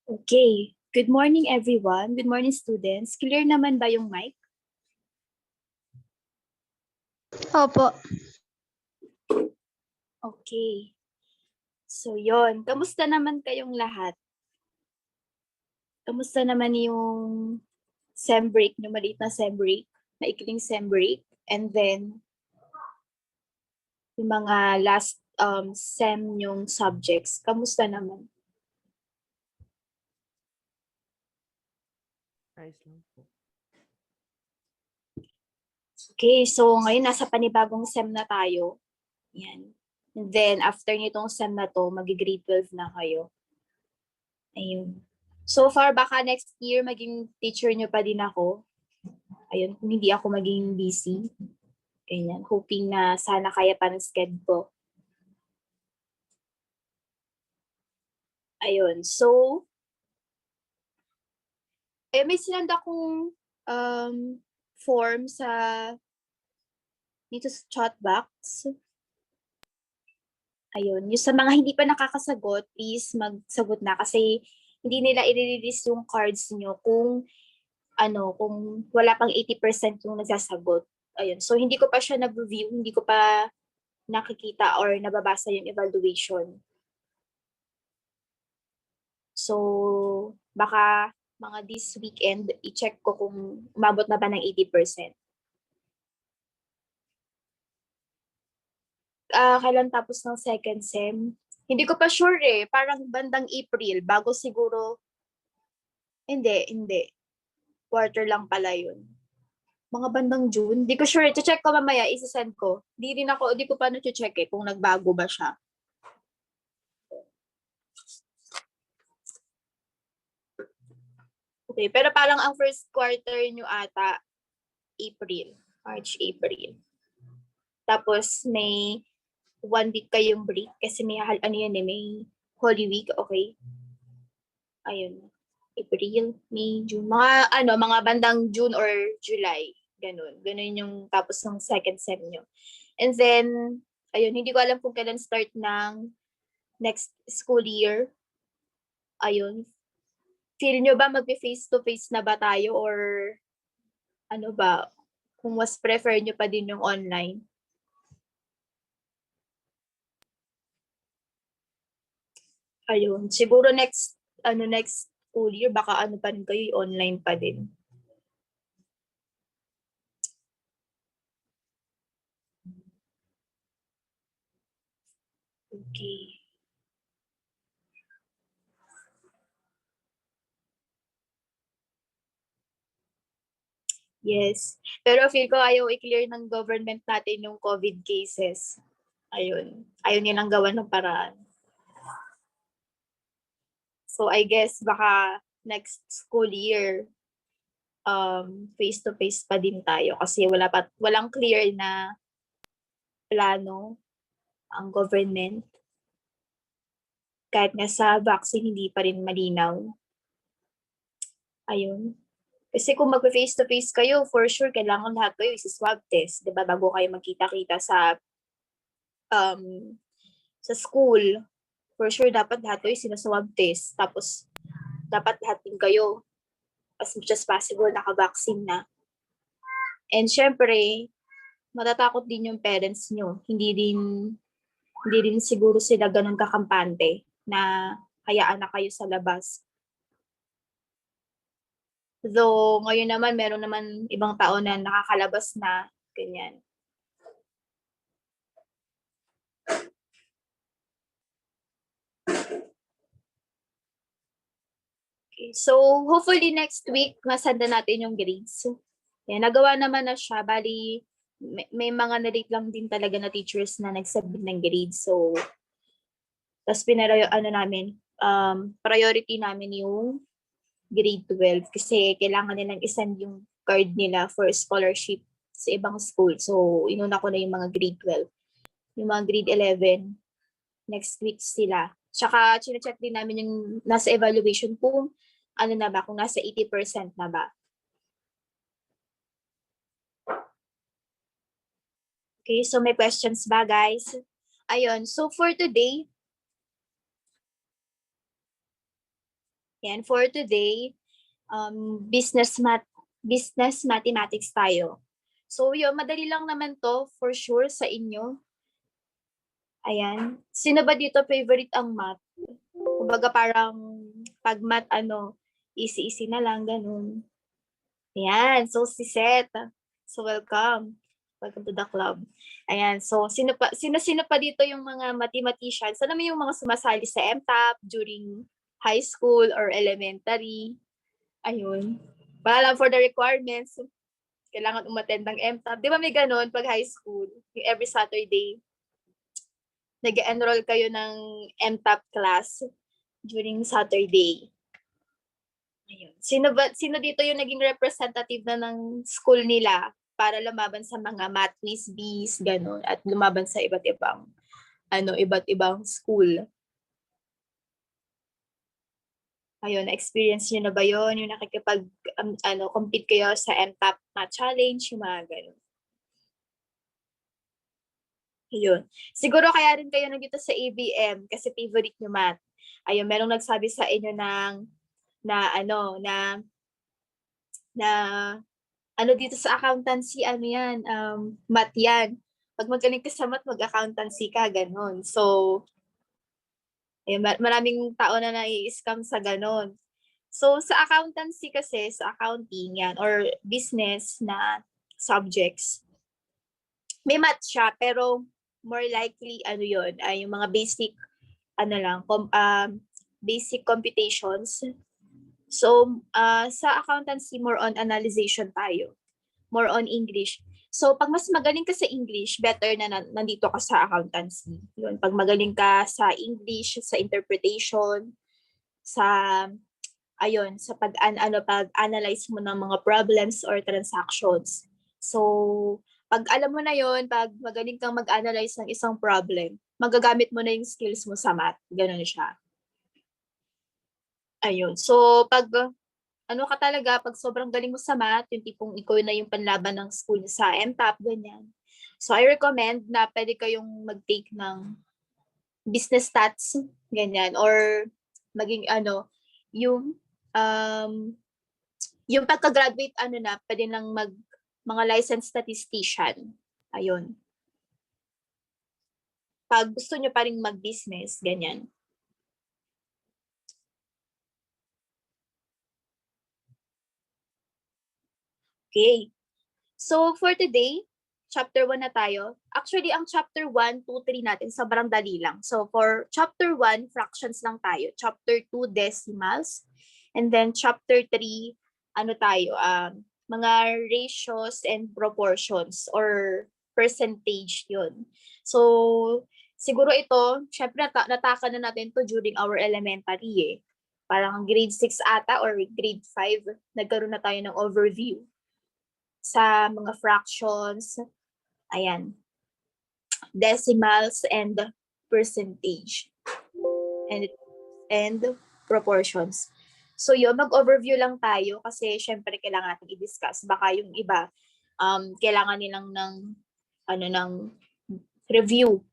Okay. Good morning, everyone. Good morning, students. Clear naman ba yung mic? Opo. Okay. So, yon. Kamusta naman kayong lahat? Kamusta naman yung sem break, yung maliit na sem break, maikling sem break, and then yung mga last sem yung subjects. Kamusta naman? Ayos lang po. Okay, so ngayon nasa panibagong sem na tayo. Yan. And then, after nitong sem na to, magi-grade 12 na kayo. Ayun. So far, baka next year maging teacher nyo pa din ako. Ayun, kung hindi ako maging busy. Ganyan. Hoping na sana kaya pa ng schedule ko. Ayun. So, may sinand akong form sa dito sa chat box. Ayun. Yung sa mga hindi pa nakakasagot, please magsagot na kasi hindi nila i-release yung cards nyo kung kung wala pang 80% yung nagsasagot. Ayun. So, hindi ko pa siya nag-review, hindi ko pa nakikita or nababasa yung evaluation. So, baka mga this weekend, i-check ko kung umabot na ba ng 80%. Kailan tapos ng second sem? Hindi ko pa sure eh. Parang bandang April, bago siguro, hindi. Quarter lang pala yun. Mga bandang June. Di ko sure. Check ko mamaya. Isa-send ko. Di ko pa na-check eh kung nagbago ba siya. Okay. Pero parang ang first quarter nyo ata, April. March, April. Tapos may 1 week kayong break kasi may may Holy Week. Okay. Ayun. April, May, June. Mga bandang June or July. Ganun yung tapos ng second sem nyo. And then, ayun, hindi ko alam kung kailan start ng next school year. Ayun. Feel nyo ba mag-face-to-face na ba tayo or ano ba? Kung mas prefer nyo pa din yung online? Ayun. Siguro next school year, baka pa rin kayo, online pa din. Okay. Yes. Pero feel ko ayaw i-clear ng government natin yung COVID cases. Ayun. Ayaw nilang gawan ng paraan. So I guess baka next school year, face-to-face pa din tayo kasi walang clear na plano ang government. Kahit nga sa vaccine, hindi pa rin malinaw. Ayun. Kasi kung mag-face-to-face kayo, for sure, kailangan lahat kayo isi-swab test, di ba? Bago kayo magkita-kita sa school. For sure, dapat lahat kayo sinaswab test. Tapos, dapat lahat din kayo, as much as possible, naka-vaccine na. And syempre, matatakot din yung parents nyo. Hindi din siguro sila ganun kakampante na hayaan na kayo sa labas. Though, ngayon naman, meron naman ibang tao na nakakalabas na, ganyan. Okay, so, hopefully next week, masanda natin yung grades. Yan, nagawa naman na siya. Bali, may mga na-rate lang din talaga na teachers na nagsubmit ng grades. So, tapos priority namin yung grade 12 kasi kailangan nilang isend yung card nila for scholarship sa ibang school. So, inuna ko na yung mga grade 12. Yung mga grade 11, next week sila. Tsaka, chine-check din namin yung nasa evaluation kung kung nasa 80% na ba. Okay, so may questions ba, guys? Ayun, so for today, Yan, for today, business mathematics tayo. So yun, madali lang naman to for sure sa inyo. Ayan. Sino ba dito favorite ang math? Kumbaga parang pag math, easy-easy na lang, ganun. Ayan. So si Seth. So welcome. Welcome to the club. Ayan. So sino pa dito yung mga mathematicians? Ano yung mga sumasali sa MTAP during high school or elementary? Ayun. Wala lang for the requirements. Kailangan umattend ng MTAP. Di ba may ganun pag high school? Yung every Saturday, nag-enroll kayo ng MTAP class during Saturday. Ayun. Sino dito yung naging representative na ng school nila para lumaban sa mga math quiz bees, gano'n, at lumaban sa iba't ibang school? Ayun, na-experience nyo na ba yun? Yung compete kayo sa MTAP Math Challenge, yung mga gano'n. Ayun. Siguro kaya rin kayo nandito sa ABM kasi favorite nyo math. Ayun, merong nagsabi sa inyo na dito sa accountancy, math yan. Pag magaling ka sa math, mag-accountancy ka, gano'n. So, ayun, maraming tao na nai-scam sa gano'n. So, sa accountancy kasi, sa accounting yan, or business na subjects, may math siya, pero more likely, yung mga basic, basic computations. So, sa accountancy, more on analyzation tayo. More on English. So, pag mas magaling ka sa English, better na nandito ka sa accountancy. Yun, pag magaling ka sa English, sa interpretation, sa pag-analyze mo ng mga problems or transactions. So, pag alam mo na yon, pag magaling kang mag-analyze ng isang problem, magagamit mo na yung skills mo sa math. Ganun siya. Ayun. So, pag pag sobrang galing mo sa math, yung tipong ikaw na yung panlaban ng school sa MTAP, ganyan. So, I recommend na pwede kayong mag-take ng business stats, ganyan, or maging yung pagka-graduate, pwede lang mga licensed statistician. Ayun. Pag gusto nyo pa rin mag-business, ganyan. Okay. So, for today, chapter 1 na tayo. Actually, ang chapter 1, 2, 3 natin, sobrang dali lang. So, for chapter 1, fractions lang tayo. Chapter 2, decimals. And then, chapter 3, mga ratios and proportions or percentage yun. So, siguro ito, syempre nataka na natin to during our elementary eh. Parang grade 6 ata or grade 5, nagkaroon na tayo ng overview sa mga fractions, ayan, decimals and percentage and proportions. So yun, mag-overview lang tayo kasi syempre kailangan natin i-discuss. Baka yung iba, kailangan nilang ng review.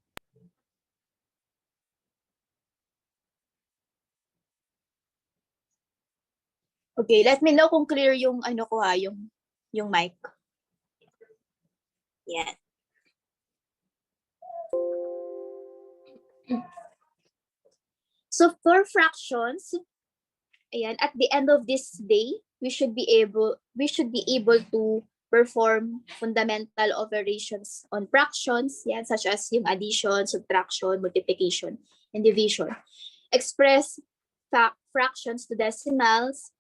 Okay, let me know kung clear yung yung mic. Yan. So for fractions, ayan, at the end of this day, we should be able to perform fundamental operations on fractions, yan, such as yung addition, subtraction, multiplication, and division. Express fractions to decimals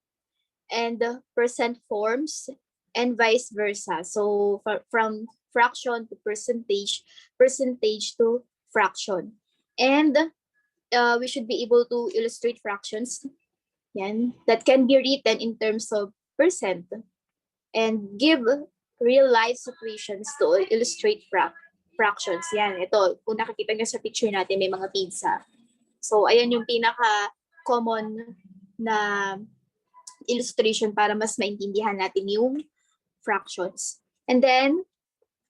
and percent forms and vice versa. So from fraction to percentage to fraction. And we should be able to illustrate fractions yan, that can be written in terms of percent and give real life situations to illustrate fractions. Yan, ito, kung nakikita nyo sa picture natin, may mga pizza. So, ayan yung pinaka-common na illustration para mas maintindihan natin yung fractions. And then,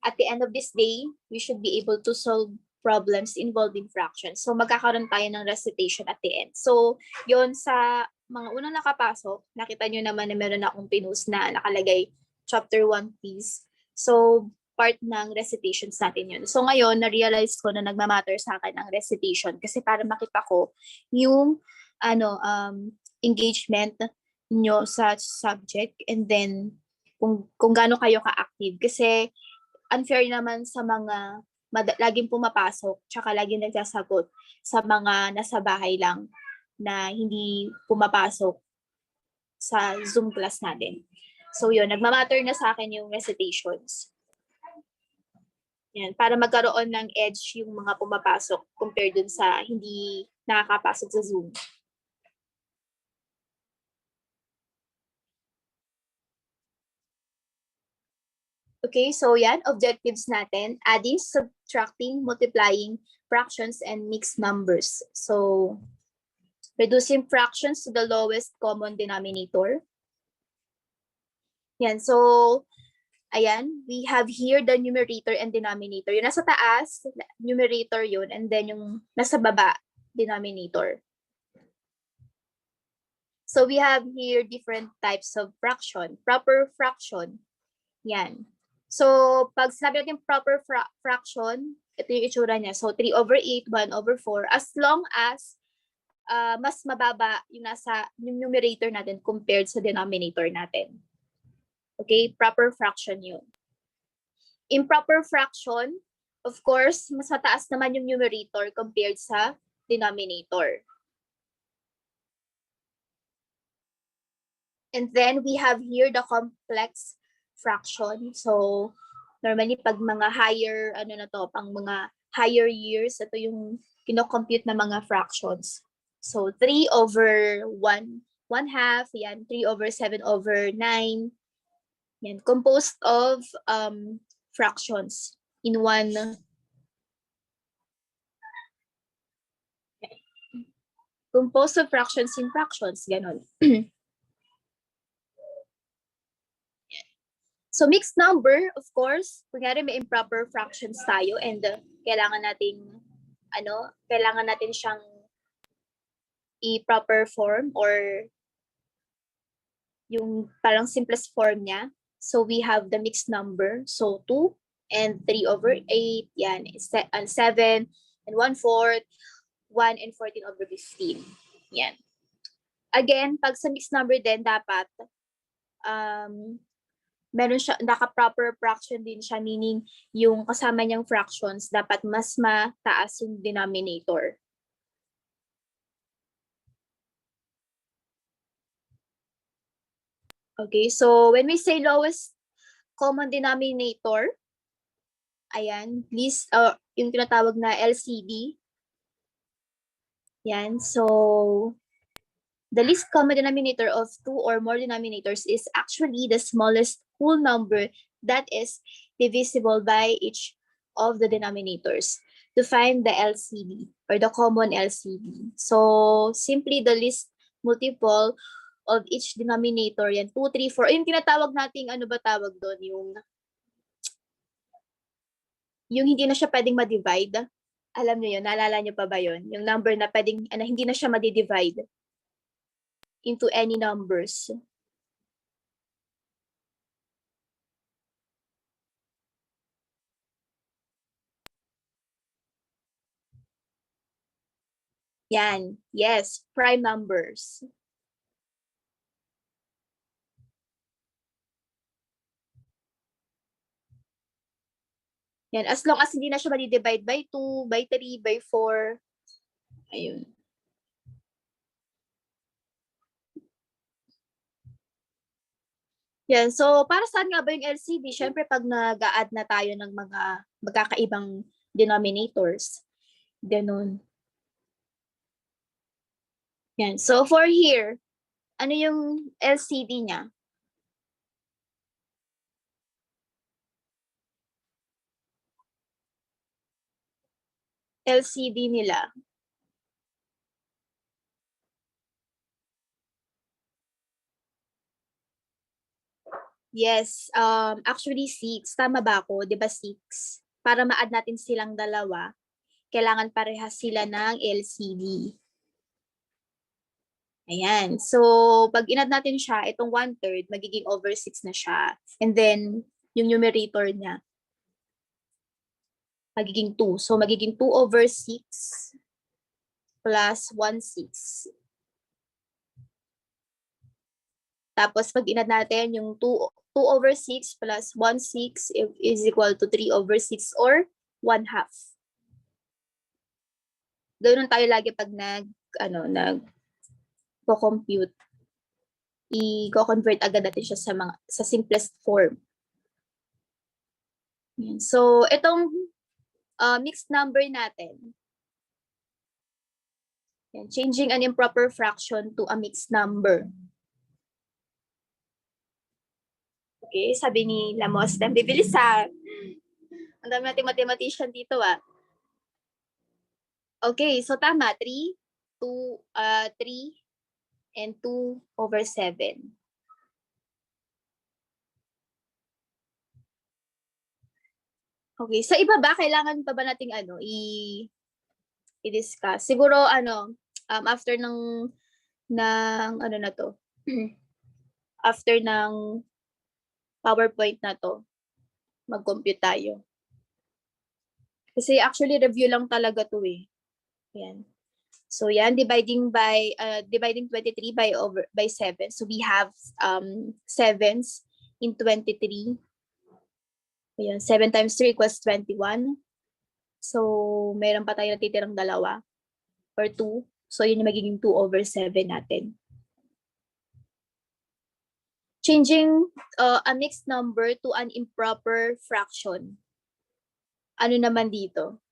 at the end of this day, we should be able to solve problems involving fractions. So, magkakaroon tayo ng recitation at the end. So, yon sa mga unang nakapasok, nakita nyo naman na meron akong pinost na nakalagay chapter 1 please. So, part ng recitations natin yun. So, ngayon, na-realize ko na nagmamatter sa akin ang recitation kasi para makita ko yung engagement nyo sa subject and then kung gaano kayo ka-active. Kasi unfair naman sa mga laging pumapasok tsaka laging nagsasagot sa mga nasa bahay lang na hindi pumapasok sa Zoom class natin. So yun, nagmamatter na sa akin yung recitations. Yan, para magkaroon ng edge yung mga pumapasok compared dun sa hindi nakakapasok sa Zoom. Okay, so yan, objectives natin, adding, subtracting, multiplying fractions and mixed numbers. So, reducing fractions to the lowest common denominator. Yan, so, ayan, we have here the numerator and denominator. Yung nasa taas, numerator yun, and then yung nasa baba, denominator. So, we have here different types of fraction. Proper fraction, yan. So, pag sinabi natin proper fraction, ito yung itsura niya. So, 3/8, 1/4, as long as mas mababa yung numerator natin compared sa denominator natin. Okay, proper fraction yun. Improper fraction, of course, mas mataas naman yung numerator compared sa denominator. And then we have here the complex fraction. So, normally pag mga higher, pang mga higher years, ito yung kino-compute na mga fractions. So, 3/1/2, yan, 3/7/9, yan, composed of fractions in one. Composed of fractions in fractions, ganon. So mixed number, of course, kunyari may improper fractions tayo and kailangan natin siyang i-proper form or yung parang simplest form niya. So we have the mixed number. So 2 and 3/8, yan, 7 and 1/4, 1 and 14/15. Yan. Again, pag sa mixed number din, dapat meron siya, naka-proper fraction din siya, meaning yung kasama niyang fractions dapat mas mataas yung denominator. Okay, so when we say lowest common denominator, ayan, least, yung tinatawag na LCD. Yan, so the least common denominator of 2 or more denominators is actually the smallest whole number that is divisible by each of the denominators to find the LCD or the common LCD. So simply the least multiple of each denominator, yan, 2, 3, 4. Yung tinatawag nating, ano ba tawag doon? Yung hindi na siya pwedeng ma-divide. Alam niyo yun? Naalala niyo pa ba yun? Yung number na pwedeng, hindi na siya ma-divide into any numbers. Yan. Yes, prime numbers. Yan, as long as hindi na siya ma-divide by 2, by 3, by 4. Ayun. Yan, so para saan nga ba yung LCD? Siyempre pag nag-a-add na tayo ng mga magkakaibang denominators. Ganun. Yan, so for here, ano yung LCD niya? LCD nila. Yes, actually 6. Tama ba ako? Di ba 6? Para ma-add natin silang dalawa, kailangan parehas sila ng LCD. Ayan. So, pag inad natin siya, itong 1/3, magiging over 6 na siya. And then, yung numerator niya, magiging 2. So, magiging 2 over 6 plus 1/6. Tapos, pag inad natin, yung 2 over 6 plus 1/6 is equal to 3 over 6 or 1/2. Ganoon tayo lagi pag nag-compute. I-convert agad natin siya sa simplest form. Yan. So, itong mixed number natin. Yan. Changing an improper fraction to a mixed number. Okay, sabi ni Lamos, bibilis ha. Ang dami nating mathematician dito ah. Okay, so tama, 3 and 2 over 7. Okay, sa iba ba, kailangan pa ba nating i-discuss? Siguro after ng ano na to, after ng PowerPoint na to, mag-compute tayo. Kasi actually review lang talaga to eh. Yan. So yan, dividing 23 by 7. So we have 7s in 23. Ayan, 7 times 3 equals 21. So mayroon pa tayo natitirang dalawa or 2. So yun yung magiging 2 over 7 natin. Changing a mixed number to an improper fraction. Ano naman dito?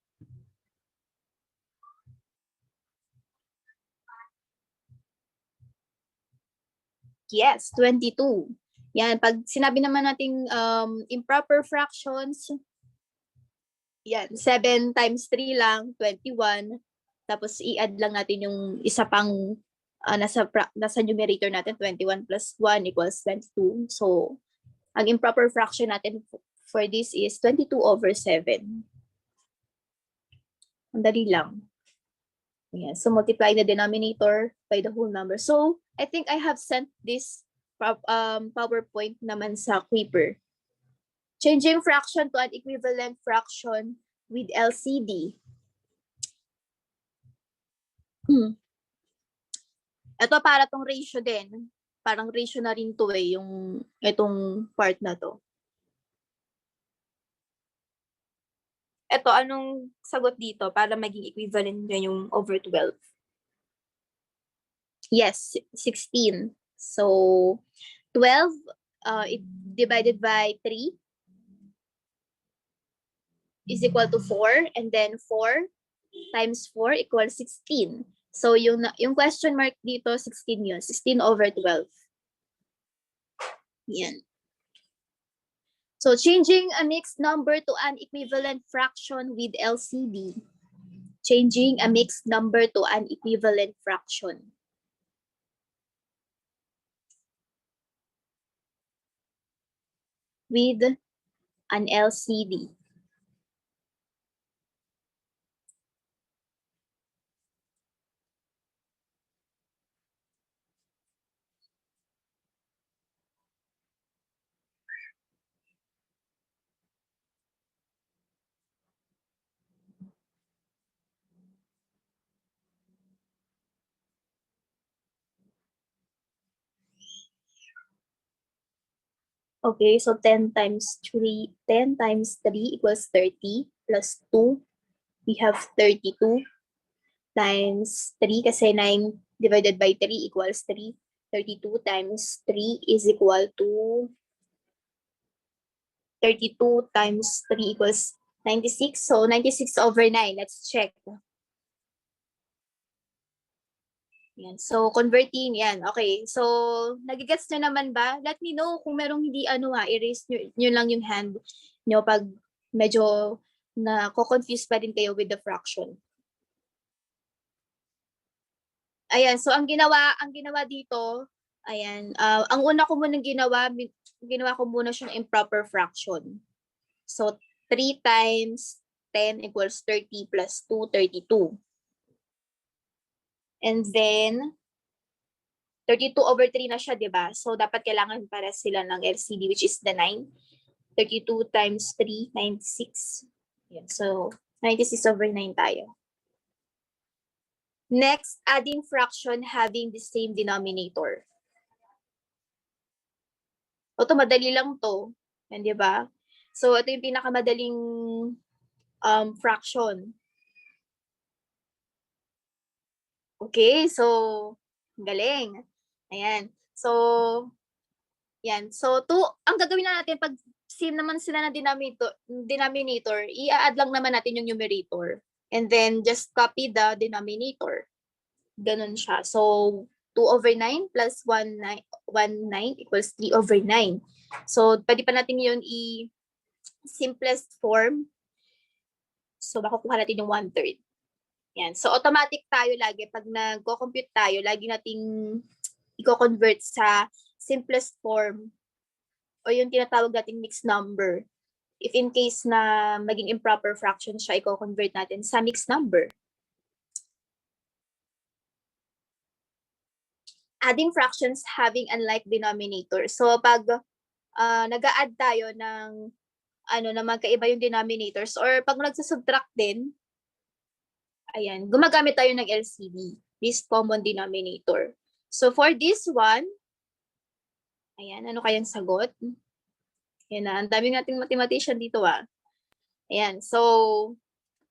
Yes, 22. Yan, pag sinabi naman nating improper fractions, yan, 7 times 3 lang, 21. Tapos i-add lang natin yung isa pang nasa numerator natin, 21 plus 1 equals 22. So, ang improper fraction natin for this is 22 over 7. Ang dali lang. Yeah, so multiply the denominator by the whole number. So, I think I have sent this PowerPoint naman sa Kuiper. Changing fraction to an equivalent fraction with LCD. Ito para tong ratio din. Parang ratio na rin to eh, yung itong part na to. Ito, anong sagot dito para maging equivalent nyo yung over 12? Yes, 16. So, 12 divided by 3 is equal to 4. And then 4 times 4 equals 16. So, yung question mark dito, 16 yun. 16 over 12. Yan. So, changing a mixed number to an equivalent fraction with LCD. Changing a mixed number to an equivalent fraction. With an LCD. Okay, so 10 times 3 equals 30 plus 2. We have 32 times 3 kasi 9 divided by 3 equals 3. 32 times 3 is equal to 32 times 3 equals 96. So 96 over 9. Let's check. Yan. So, converting, yan. Okay. So, nagigets nyo naman ba? Let me know kung merong hindi i-raise nyo lang yung hand nyo pag medyo na-confuse pa din kayo with the fraction. Ayan. So, ang ginawa dito, ayan. Ang una ko muna ginawa ko muna siyang improper fraction. So, 3 times 10 equals 30 plus 2, 32. And then, 32/3 na siya, di ba? So, dapat kailangan para sila ng LCD, which is the 9. 32 times 3, 96. Yan. So, 96/9 tayo. Next, adding fraction having the same denominator. O, ito, madali lang to. Yan, di ba? So, ito yung pinakamadaling fraction. Okay, so, galing. Ayan. So, yan. So, ang gagawin na natin, pag same naman sila na denominator, i-add lang naman natin yung numerator. And then, just copy the denominator. Ganun siya. So, 2/9 plus 1/9 equals 3/9. So, pwede pa natin yun simplest form. So, makukuha natin yung 1/3. Yan. So, automatic tayo lagi. Pag nag-compute tayo, lagi nating i-convert sa simplest form o yung tinatawag nating mixed number. If in case na maging improper fraction siya, i-convert natin sa mixed number. Adding fractions having unlike denominator. So, pag nag-a-add tayo ng na magkaiba yung denominators or pag nagsasubtract din, ayan, gumagamit tayo ng LCD, least common denominator. So, for this one, ayan, ano kayang sagot? Ayan na, ang daming nating mathematician dito Ayan, so,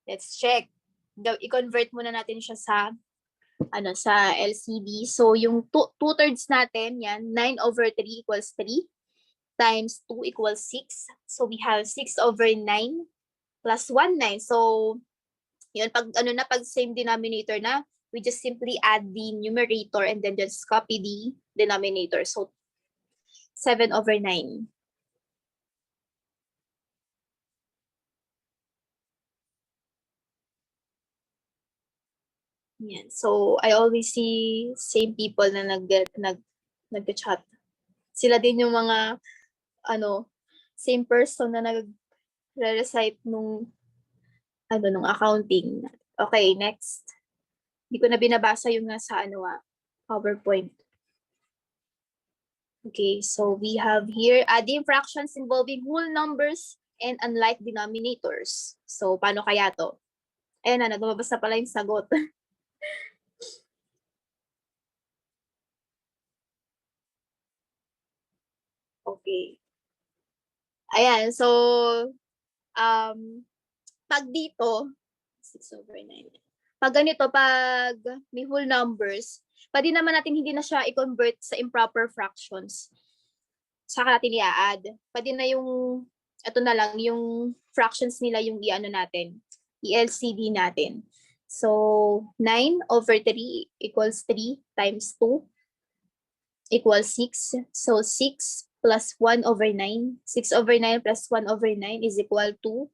let's check. I-convert muna natin siya sa LCD. So, yung 2/3 natin, yan, 9/3 equals 3 times 2 equals 6. So, we have 6/9 plus 1/9. So, yun, pag same denominator na, we just simply add the numerator and then just copy the denominator. So, 7/9. Yan. So, I always see same people na nag-chat. Sila din yung mga, same person na nag-recite nung accounting. Okay, next. Hindi ko na binabasa yung nasa PowerPoint. Okay, so we have here adding fractions involving whole numbers and unlike denominators. So, paano kaya to? Ayan na, lumabas na pala yung sagot. Okay. Ayan, so, pag dito, 6/9. Pag ganito, pag may whole numbers, pwede naman natin hindi na siya i-convert sa improper fractions. Saka natin i-add. Pwede na yung, ito na lang, yung fractions nila yung natin, i-LCD natin. So, 9/3 equals 3 times 2 equals 6. So, 6 plus 1/9. 6/9 plus 1/9 is equal to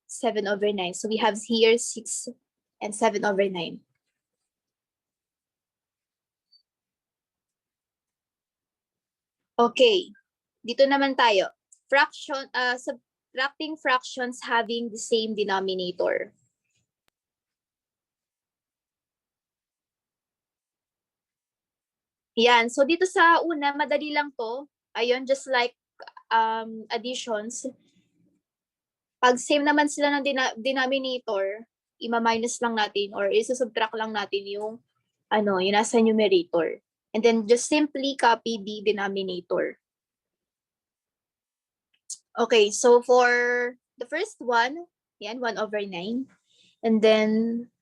7/9. So, we have here 6 and 7/9. Okay. Dito naman tayo. Subtracting fractions having the same denominator. Yan. So, dito sa una, madali lang to. Ayun, just like additions. Pag same naman sila ng denominator, ima-minus lang natin or isusubtract lang natin yung yung nasa numerator. And then just simply copy the denominator. Okay, so for the first one, yan, 1/9. And then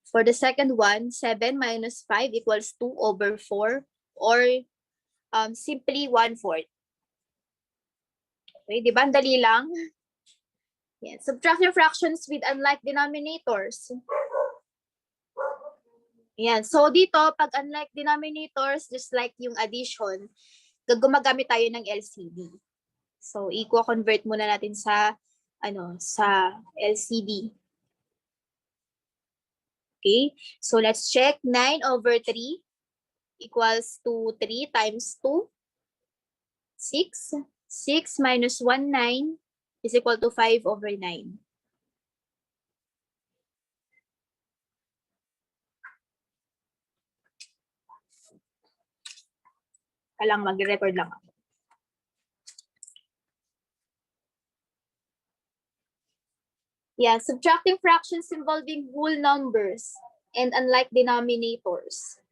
for the second one, 7 minus 5 equals 2/4 or simply 1/4. Okay, di ba? Ang dali lang. Yan. Subtract your fractions with unlike denominators. Yan. So dito, pag unlike denominators, just like yung addition, gumagamit tayo ng LCD. So, i-convert muna natin sa LCD. Okay? So, let's check. 9/3 equals to 3 times 2. 6. 6 minus 1/9 is equal to 5/9. Kailangan mag-record lang ako. Yeah, subtracting fractions involving whole numbers and unlike denominators.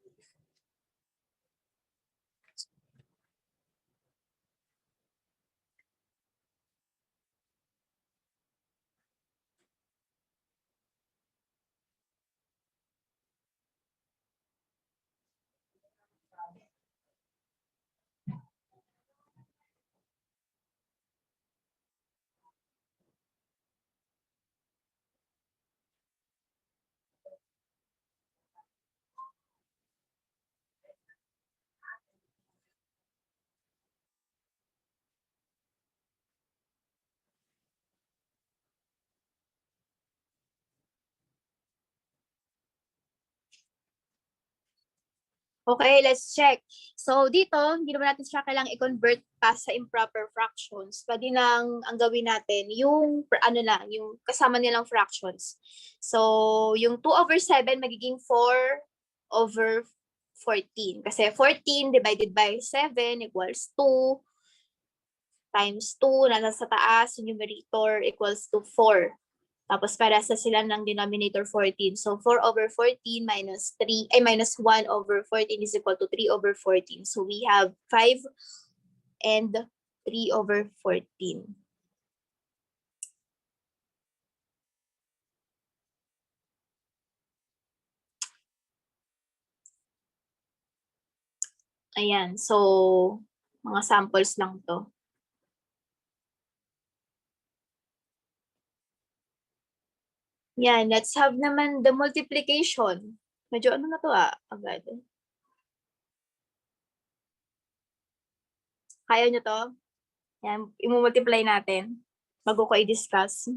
Okay, let's check. So dito, hindi naman natin siya kailangang i-convert pa sa improper fractions. Pwede nang ang gawin natin yung yung kasama nilang fractions. So yung 2/7 magiging 4/14. Kasi 14 divided by 7 equals 2 times 2 na nasa taas, yung numerator equals to 4. Tapos parehas na sila ng denominator 14. So 4/14 minus 3, minus 1/14 is equal to 3/14. So we have 5 and 3/14. Ayan, so mga samples lang to. Yan, let's have naman the multiplication. Medyo ano na to agad. Kaya nyo to? Yan, i-multiply natin bago ko i-discuss.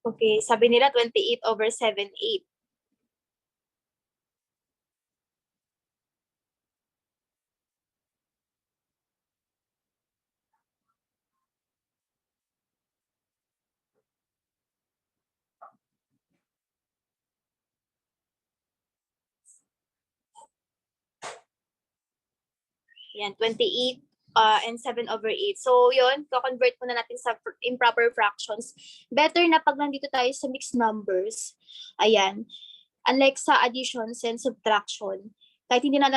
Okay, sabi nila 28/7/8. Yan, 28 and 7/8. So, yun, ko-convert muna natin sa improper fractions. Better na pag nandito tayo sa mixed numbers. Ayan. Unlike sa additions and subtraction, kahit hindi na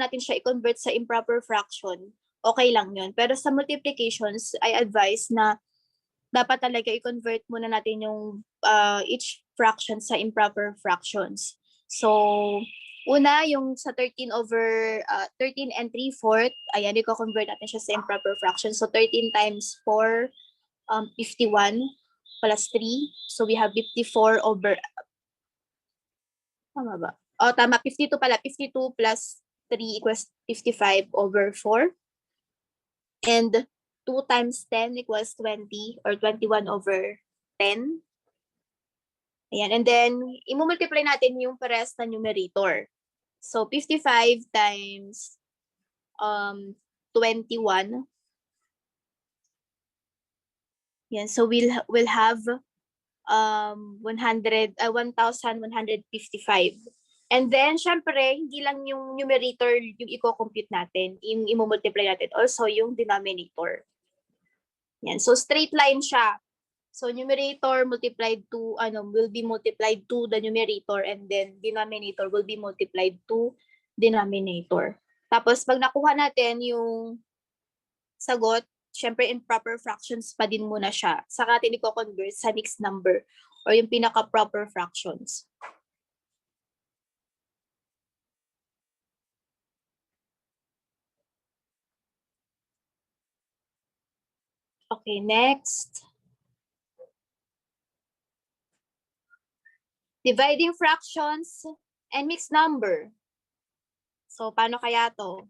natin siya i-convert sa improper fraction, okay lang yun. Pero sa multiplications, I advise na dapat talaga i-convert muna natin yung each fraction sa improper fractions. So, una, yung sa 13 and 3/4, ayan, i-convert natin siya sa improper fraction. So, 13 times 4, 51 plus 3. So, we have 54 over, tama ba? Oh, tama, 52 pala. 52 plus 3 equals 55/4. And 2 times 10 equals 20 or 21/10. Ayan, and then, i-multiply natin yung parehas na numerator. So, 55 times 21. Yan, so we'll have 1,155. And then, syempre, hindi lang yung numerator yung i-compute natin, yung i-multiply natin, also yung denominator. Yan, so straight line siya. So numerator multiplied to will be multiplied to the numerator, and then denominator will be multiplied to denominator. Tapos pag nakuha natin yung sagot, syempre improper fractions pa din muna siya. Saka natin i-convert sa mixed number or yung pinaka-proper fractions. Okay, next. Dividing fractions and mixed number. So, paano kaya to?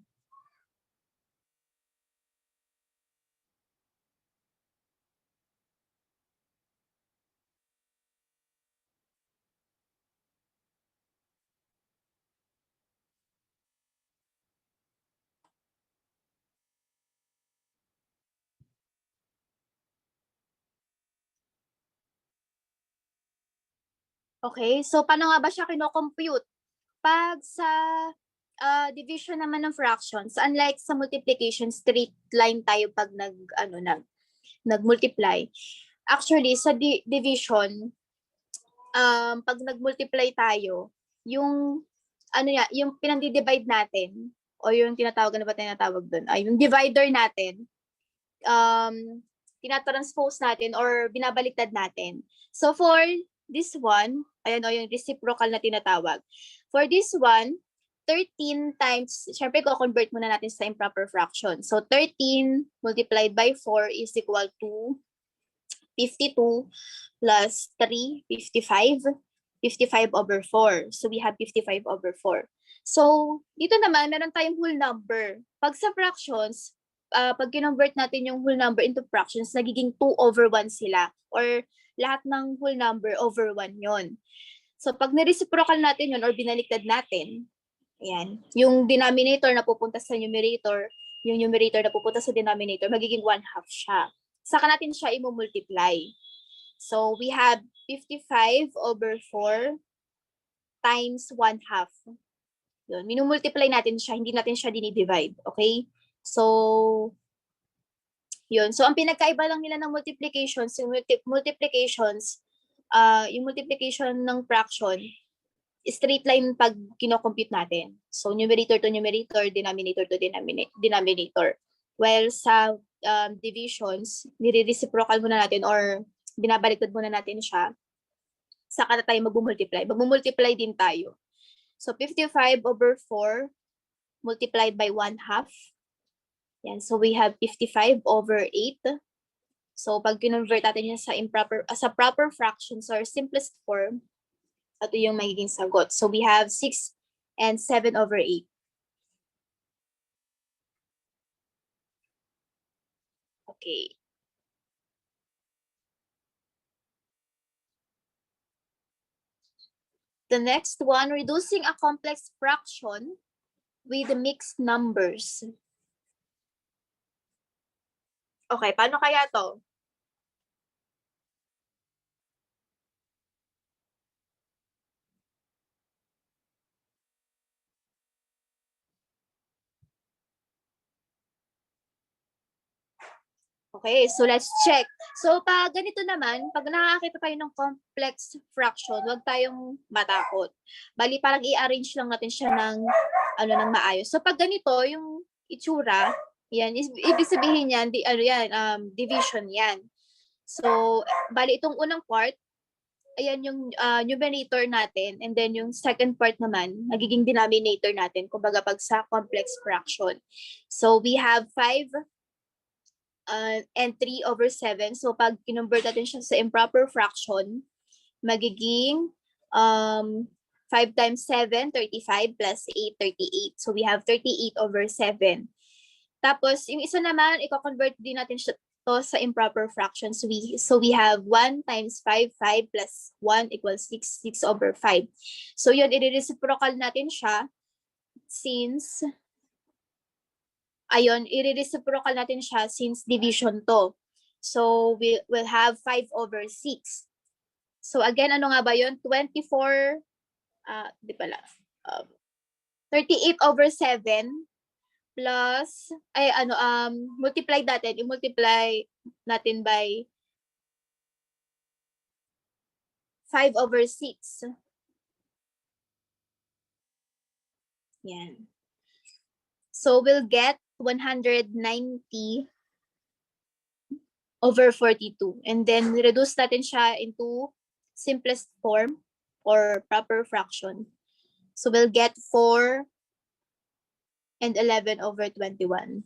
Okay, so paano nga ba siya kino-compute? Pag sa division naman ng fractions, unlike sa multiplication, straight line tayo pag nag-multiply. Actually, sa division, pag nag-multiply tayo, yung yung pinang-divide natin o yung tinatawag doon, ay yung divider natin, tinatranspose natin or binabaliktad natin. So for this one, ayan o yung reciprocal na tinatawag. For this one, 13 times, syempre ko-convert muna natin sa improper fraction. So 13 multiplied by 4 is equal to 52 plus 3, 55. 55 over 4. So we have 55 over 4. So dito naman, meron tayong whole number. Pag sa fractions, pag kinonvert natin yung whole number into fractions, nagiging 2 over 1 sila. Or lahat ng whole number over 1 yon. So pag nireciprocal natin yun or binaliktad natin, ayan, yung denominator na pupunta sa numerator, yung numerator na pupunta sa denominator, magiging 1/2 siya. Saka natin siya i-multiply. So we have 55 over 4 times 1/2. Yun, minumultiply natin siya, hindi natin siya dinidivide. Okay? So, yun. So, ang pinagkaiba lang nila ng multiplications, yung multiplication ng fraction, straight line pag kino-compute natin. So, numerator to numerator, denominator to denominator. While sa divisions, nire-reciprocal muna natin or binabaliktad muna natin siya, saka na tayo mag-multiply. Mag-multiply din tayo. So, 55 over 4 multiplied by 1/2. Yan. So, we have 55 over 8. So, pag kinonvert natin yan sa proper fractions or simplest form, ito yung magiging sagot. So, we have 6 and 7 over 8. Okay. The next one, reducing a complex fraction with mixed numbers. Okay, paano kaya to? Okay, so let's check. So pag ganito naman, pag nakakita tayo ng complex fraction, huwag tayong matakot. Bali parang i-arrange lang natin siya ng maayos. So pag ganito yung itsura, yan, ibig sabihin yan, division yan. So bali itong unang part, ayan yung numerator natin, and then yung second part naman, nagiging denominator natin, kumbaga pag sa complex fraction. So we have 5 and 3 over 7. So pag kinonvert natin siya sa improper fraction, magiging 5 times 7, 35 plus 8, 38. So we have 38 over 7. Tapos yung isa naman, i-convert din natin siya to sa improper fractions. So we have 1 times 5, 5 plus 1 equals 6, 6 over 5. So yun, i-reciprocal natin siya since i-reciprocal natin siya since division to. So, we'll have 5 over 6. So, again, ano nga ba yun? 38 over 7 plus, multiply natin, i-multiply natin by 5 over 6. Yan. So, we'll get 190 over 42. And then, reduce natin siya into simplest form or proper fraction. So, we'll get 4 and 11 over 21.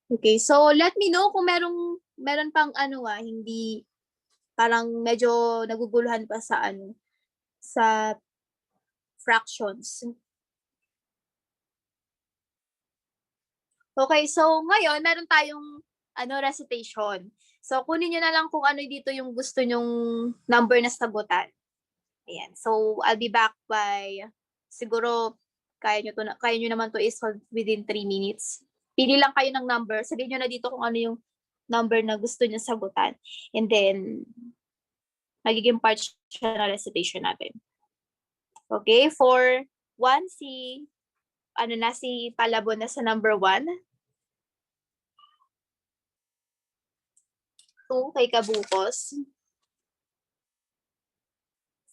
Okay, so let me know kung meron pang hindi, parang medyo naguguluhan pa sa sa fractions. Okay, so ngayon meron tayong recitation. So kunin niyo na lang kung ano dito yung gusto nyong number na sagutan. Ayan. So I'll be back by siguro kaya niyo naman to i-solve within 3 minutes. Pili lang kayo ng number. Sabihin niyo na dito kung ano yung number na gusto niyo sagutan. And then magiging part siya ng recitation natin. Okay, for 1, si Palabon na sa number 1. 2 kay Kabukos.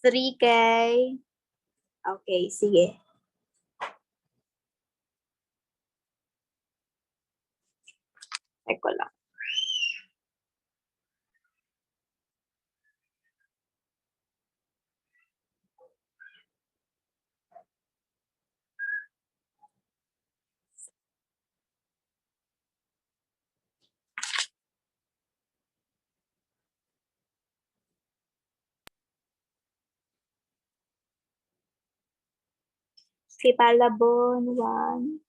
3 kay... Okay, sige. Teko lang. Si Palabon, 1.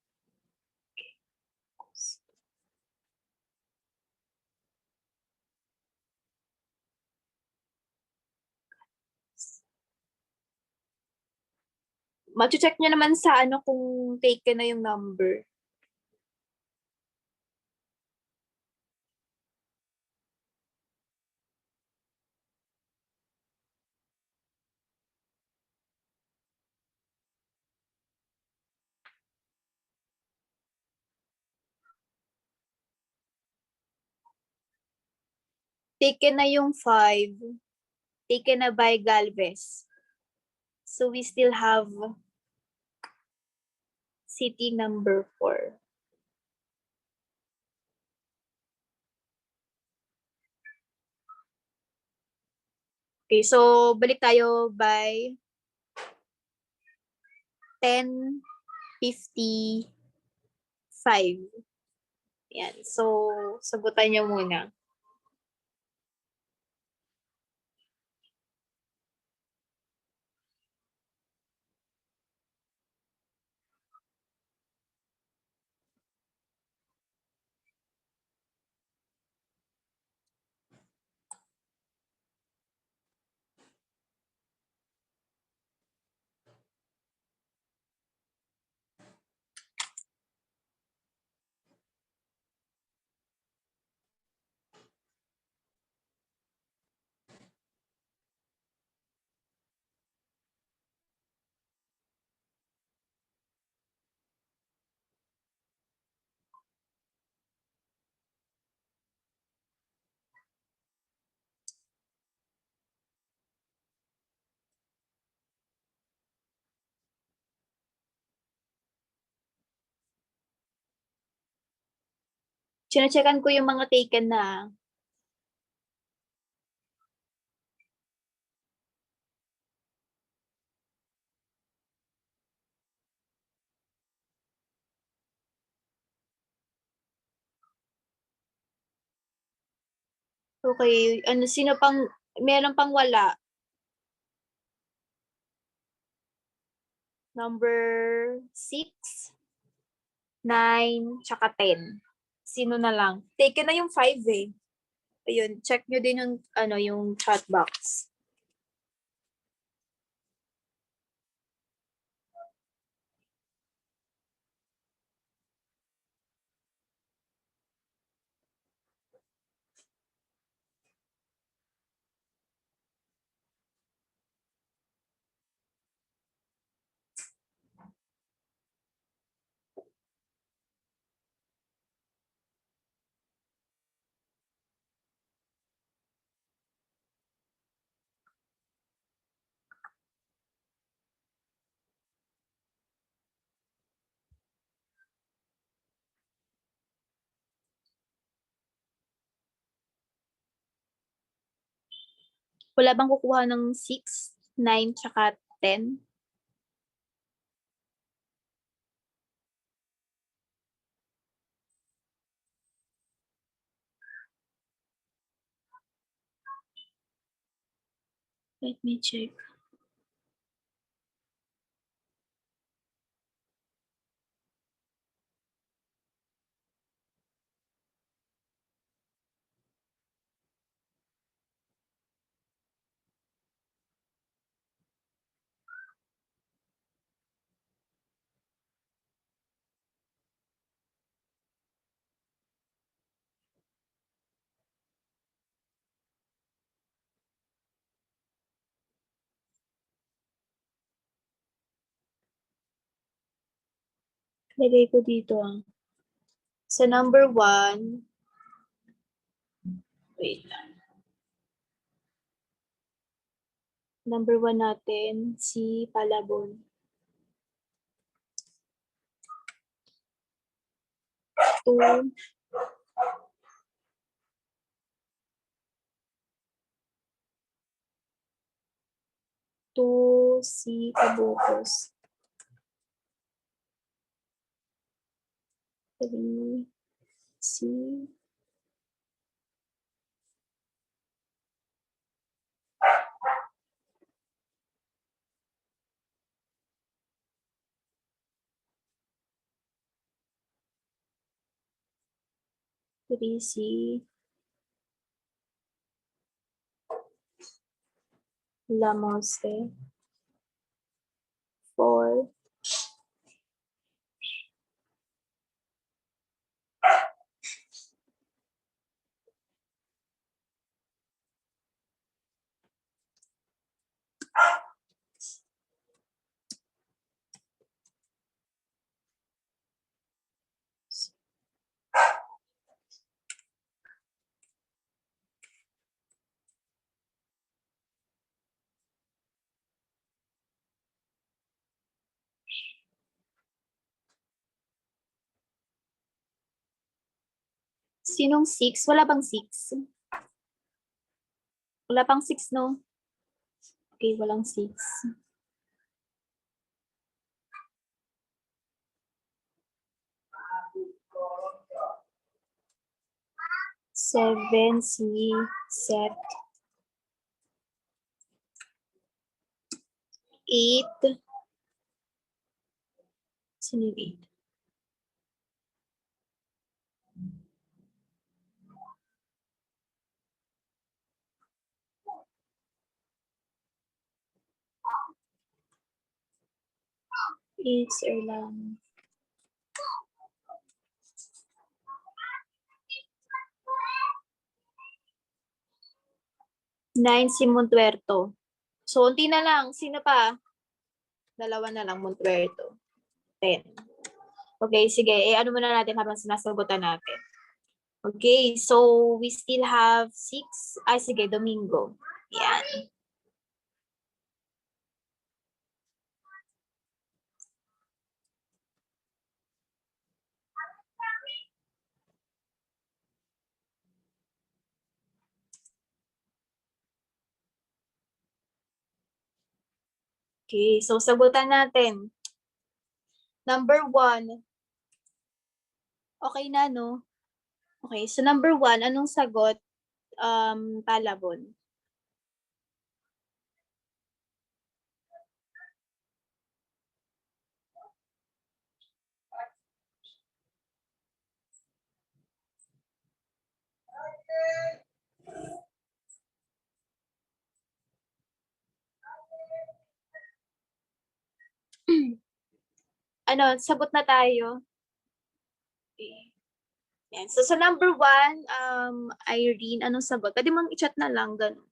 Mag-check nyo naman sa kung taken na yung number. Taken na yung 5. Taken na by Galvez. So we still have city number 4. Okay, so balik tayo by 10:55. Yan. So, sagutan niyo muna. Chine-checkan ko yung mga taken na. Okay, sino pang, meron pang wala? Number 6, 9, tsaka 10. Sino na lang? Taken na yung 5 eh. Ayun, check nyo din yung, yung chat box. Wala bang kukuha ng 6, 9, tsaka 10? Let me check. Lagay ko dito Sa number 1, wait lang. Number 1 natin, si Palabon. 2, si Cabocos. 3, si 3, si Lamoste. 4, sinong 6? Wala bang 6? Wala pang 6, no? Okay, walang 6. 7, si Seth. 8, sino yung 8? It's Erlang. 9, si Montuerto. So, unti na lang. Sino pa? Dalawa na lang, Montuerto. 10. Okay, sige. Ano muna natin habang sinasagutan natin. Okay, so we still have 6. Sige, Domingo. Yan. Okay, so sagutan natin. Number 1. Okay na, no? Okay, so number 1, anong sagot? Palabon. Sagot na tayo. Okay. Yan. So, sa number 1, Irene, anong sagot? Pwede mong i-chat na lang, ganun.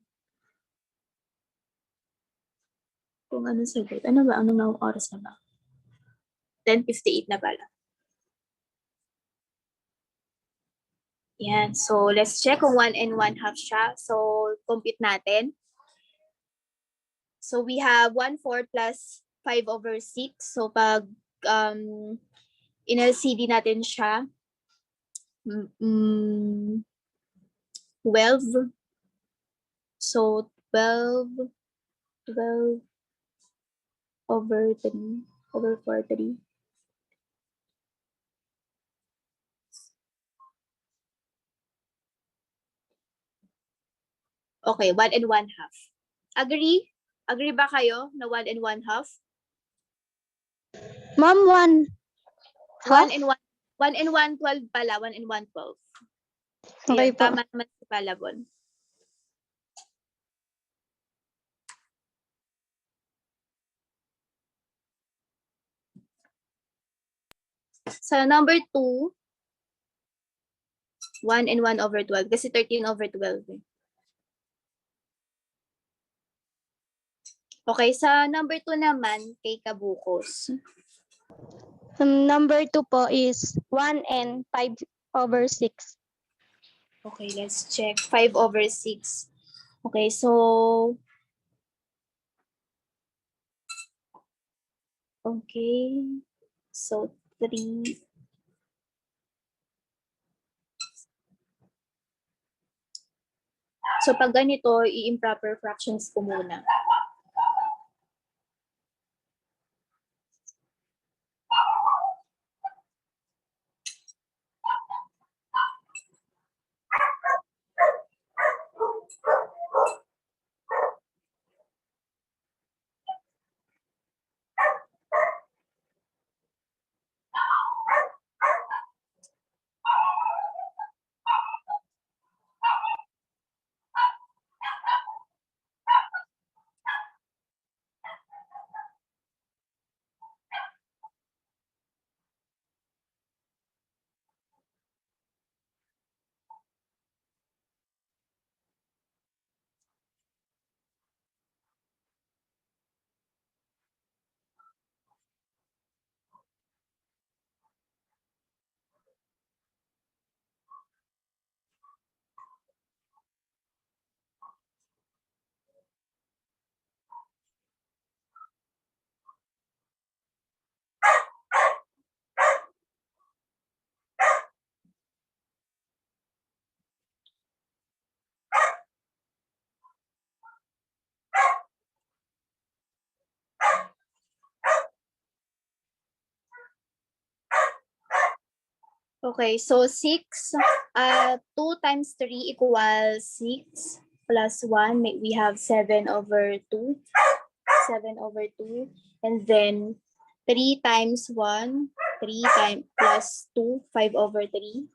Kung anong sagot. Ano ba? Anong oras na ba? 10:58 na pala. Yan. So, let's check kung 1 and 1/2 siya. So, compute natin. So, we have 1/4 plus 5/6. So, pag in-LCD natin siya, 12. So, 12 over 3, over 4/3. Okay, 1 and 1/2. Agree? Agree ba kayo na 1 and 1/2? Ma'am, 1 1 half? and 1, 1 and 1, 12 pala. 1 and 1, 12. Okay Ayan, po. tama naman si Palabon. Sa number 2, 1 and 1 over 12. Kasi 13 over 12. Okay, sa number 2 naman, kay Kabukos. Number 2 po is 1 and 5/6. Okay, let's check. 5/6. Okay, so okay. So 3. So pag ganito, i-improper fractions ko muna. Okay, so 6, 2 times 3 equals 6 plus 1, we have 7/2. 7/2. And then 3 times 1, 3 times plus 2, 5/3.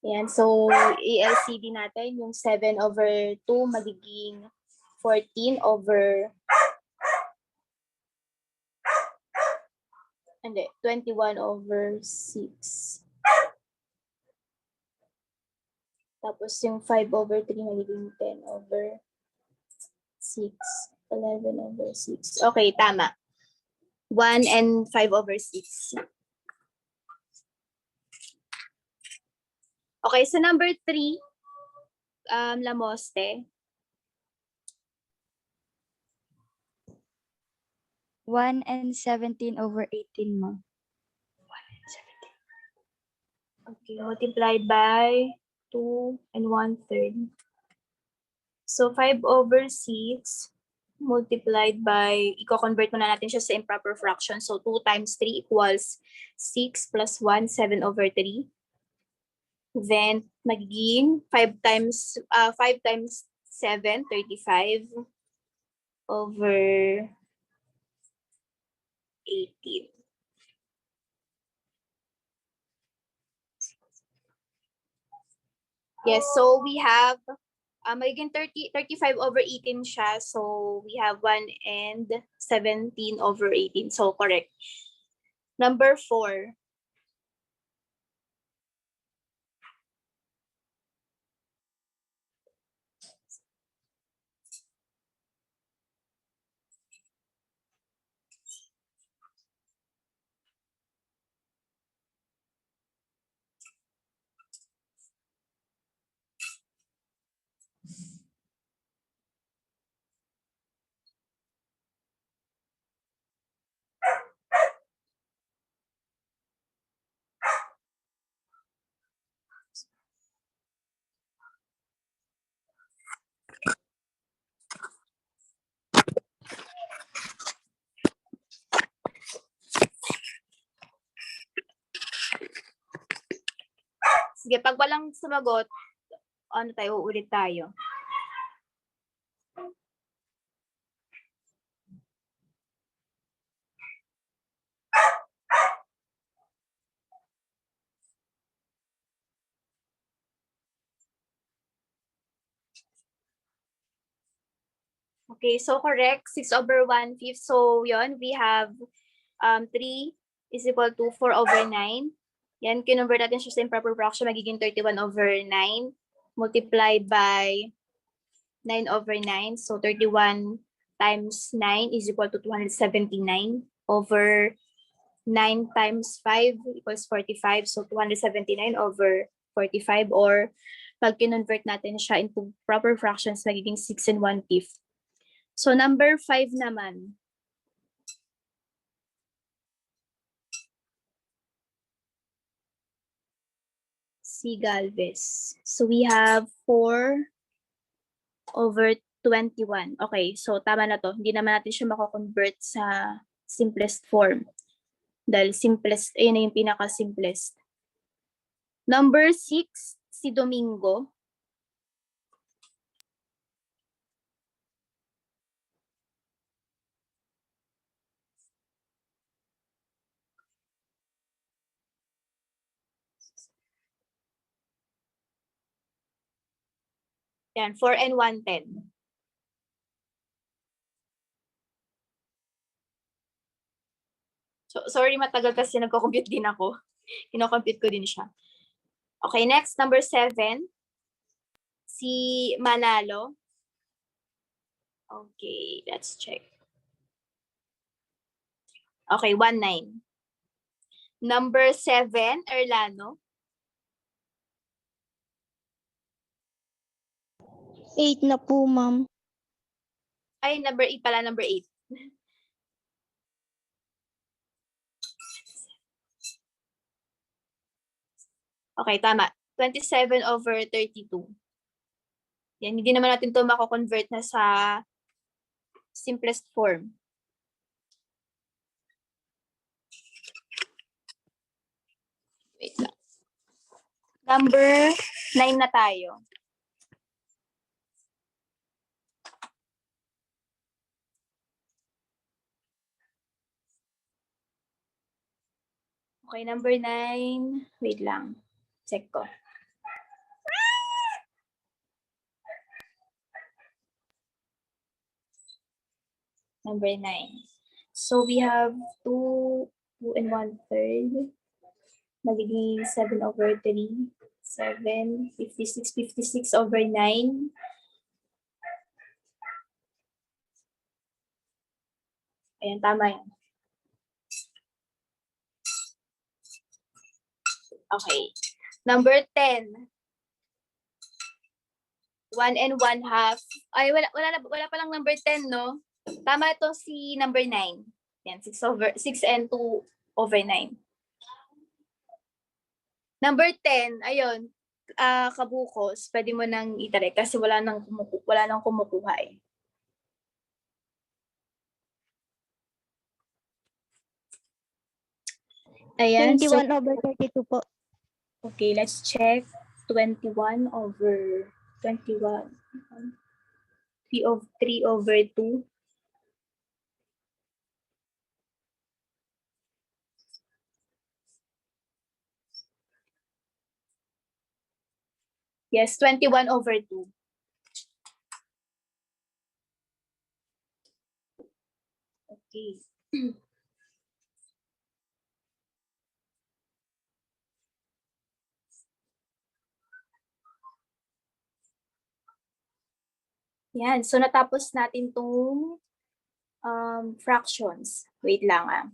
Yan, so ELCD natin, yung 7/2 magiging 14/, hindi, 21/6. Tapos yung 5/3 magiging 10/6. 11/6. Okay, tama. 1 and 5/6. Okay, so number 3, Lamoste. 1 and 17/18, ma'am. Okay, multiplied by 2 and 1/3. So 5/6 multiplied by, i-convert muna natin siya sa improper fraction. So 2 times 3 equals 6 plus 1, 7/3. Then magiging 5 times 7, 35/18. Yes, so we have magiging 35/18 siya. So we have 1 and 17/18. So correct. Number 4. Sige, pag walang sumagot, ano tayo, uulit tayo. Okay, so correct, 6/1/5. So yon, we have 3 is equal to 4/9. Yan, kinonvert natin siya sa improper fraction, magiging 31/9 multiplied by 9/9. So 31 times 9 is equal to 279/9. over 9 times 5 equals 45. So 279 over 45, or pag kinonvert natin siya into proper fractions, nagiging 6 1/5. So number 5 naman. Si Galvez. So we have 4 over 21. Okay, so tama na to. Hindi naman natin siya mako-convert sa simplest form. Dahil simplest, ayun na yung pinaka-simplest. Number 6, si Domingo. Yan, 4 and 110. So, sorry, matagal kasi nagko-compute din ako. Kino-compute ko din siya. Okay, next, number 7. Si Manalo. Okay, let's check. Okay, 19. Number 7, Erlano. 8 na po, ma'am. Ay, number 8 pala, number 8. Okay, tama. 27 over 32. Yan, hindi naman natin to mako-convert na sa simplest form. Wait lang. Number 9 na tayo. Okay, number 9. Wait lang. Check ko. Number 9. So we have 2 and 1/3. Magiging 7 over 3. 7, 56 over 9. Ayan, tama yan. Okay. Number 10. 1 and 1/2. Ay, wala pa lang number 10, no? Tama ito si number 9. Yan, 6 and 2 over 9. Number 10, ayun, kabukos, pwede mo nang itry kasi wala nang kumukuha eh. Ayan, so, 21 over 32 po. okay, let's check. 21 over 21. 3 over 2. Yes, 21 over 2. Okay. Yan, so natapos natin tong fractions. Wait lang ah.